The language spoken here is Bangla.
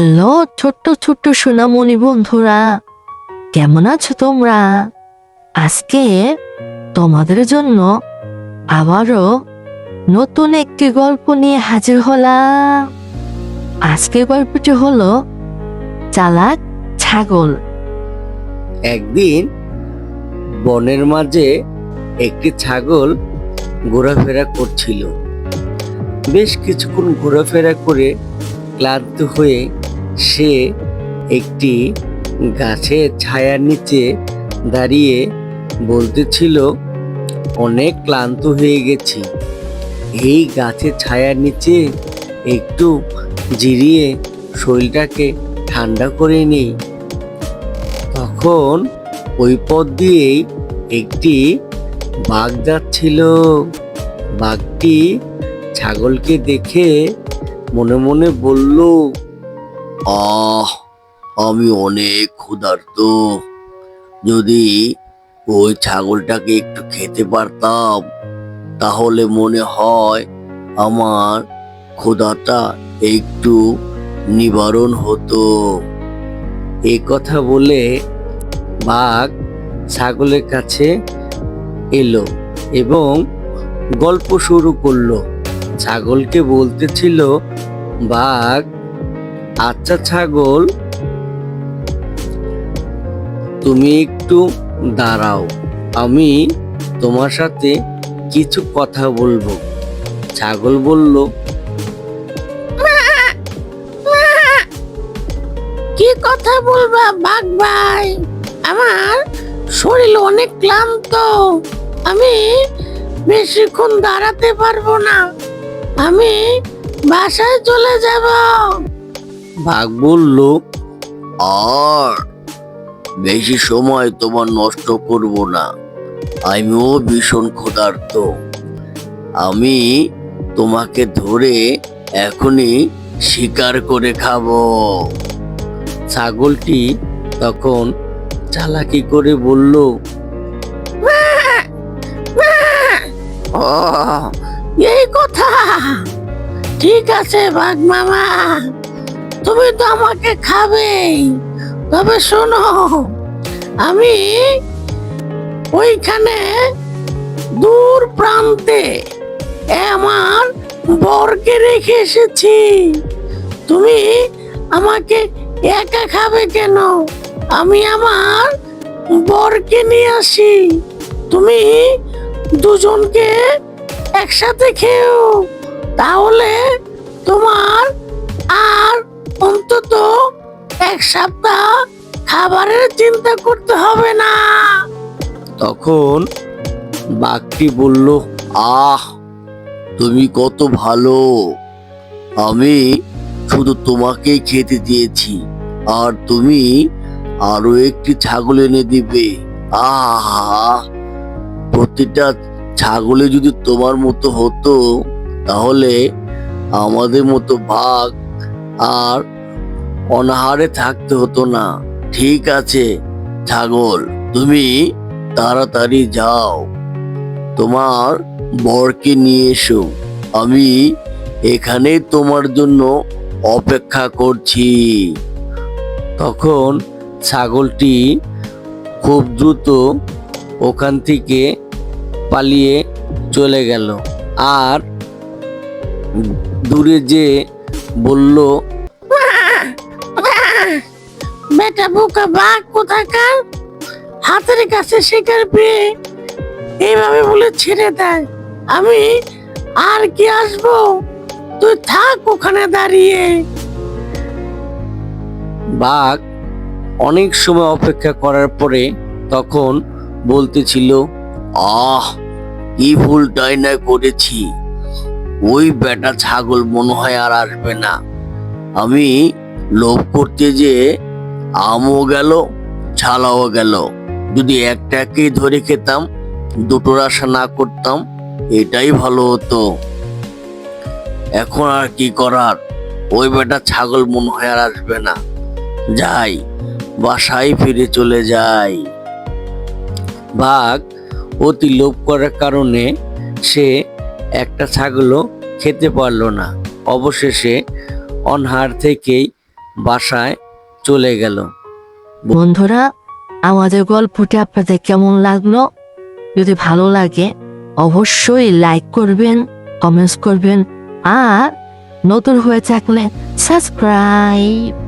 হ্যালো ছোট্ট ছোট্ট সোনামণি বন্ধুরা, কেমন আছো তোমরা? আজকে তোমাদের জন্য আবারও নতুন একটি গল্প নিয়ে হাজির হলাম। আজকের গল্পটি হলো চালাক ছাগল। একদিন বনের মাঝে একটি ছাগল ঘোরাফেরা করছিল। বেশ কিছুক্ষণ ঘোরাফেরা করে ক্লান্ত হয়ে সে একটি গাছের ছায়ার নিচে দাঁড়িয়ে বলতেছিল, অনেক ক্লান্ত হয়ে গেছি, এই গাছের ছায়ার নিচে একটু জিরিয়ে শরীরটাকে ঠান্ডা করে নেই। তখন ওই পথ দিয়েই একটি বাঘ যাচ্ছিল। বাঘটি ছাগলকে দেখে মনে মনে বলল, আমি অনেক ক্ষুধার্ত, যদি ওই ছাগলটাকে একটু খেতে পারতাম তাহলে মনে হয় আমার ক্ষুধাটা একটু নিবারণ হতো। এই কথা বলে বাঘ ছাগলের কাছে এলো এবং গল্প শুরু করলো। ছাগলকে বলতেছিল বাঘ, আচ্ছা ছাগল, তুমি একটু দাঁড়াও, আমি তোমার সাথে কিছু কথা বলবো। ছাগল বলল, কি কথা বলবা বাঘ ভাই? আমার শরীর অনেক ক্লান্ত, আমি বেশিক্ষণ দাঁড়াতে পারবো না, আমি বাসায় চলে যাব। বাঘ বলল, আর বেশি সময় তোমার নষ্ট করব না, আমিও ভীষণ ক্ষুধার্ত, আমি তোমাকে ধরে এখনই শিকার করে খাবো। ছাগলটি তখন চালাকি করে বলল, এই কথা, ঠিক আছে বাঘ মামা, তুমি তো আমাকে খাবে, তবে শোনো, আমি ওইখানে দূর প্রান্তে আমার বরকে রেখে এসেছি, তুমি আমাকে একা খাবে কেন? আমি আমার বরকে নিয়ে আসি, তুমি দুজনকে একসাথে খেও, তাহলে তোমার আর অন্তত এক সপ্তাহ খাবারের চিন্তা করতে হবে না। তখন বাঘটি বলল, তুমি কত ভালো, আমি শুধু তোমাকেই খেতে দিয়েছি আর তুমি আরো একটি ছাগল এনে দিবে। প্রতিটা ছাগলে যদি তোমার মতো হতো তাহলে আমাদের মতো ভাগ আর অনাহারে থাকতে হতো না। ঠিক আছে ছাগল, তুমি তাড়াতাড়ি যাও, তোমার বরকে নিয়ে এসো, আমি এখানে তোমার জন্য অপেক্ষা করছি। তখন ছাগলটি খুব দ্রুত ওখান থেকে পালিয়ে চলে গেল আর দূরে যে বলল, বেটা বোকা বাঘ কোথাকার, হাতের কাছে শিকার পেয়ে এইভাবে বলে ছেড়ে দেয়, আমি আর কি আসবো, তুই থাক ওখানে দাঁড়িয়ে। বাঘ অনেক সময় অপেক্ষা করার পরে তখন বলতেছিল, কি ভুলটাই না করেছি, ওই বেটা ছাগল মনে হয় আর আসবে না, আমি লোভ করতে যে আমও গেল ছালাও গেল, যদি একটাকেই ধরে খেতাম, দুটোর আশা না করতাম, এটাই ভালো হতো। এখন আর কি করার, ওই বেটা ছাগল মনে হয় আর আসবে না, যাই বাসায় ফিরে চলে যাই। বাঘ অতি লোভ করার কারণে সে একটা ছাগলও খেতে পারল না। অবশেষে অনহার থেকেই বাসায় চলে গেল। বন্ধুরা, আমাদের গল্পটি আপনাদের কেমন লাগলো? যদি ভালো লাগে অবশ্যই লাইক করবেন, কমেন্টস করবেন, আর নতুন হয়ে থাকলে সাবস্ক্রাইব।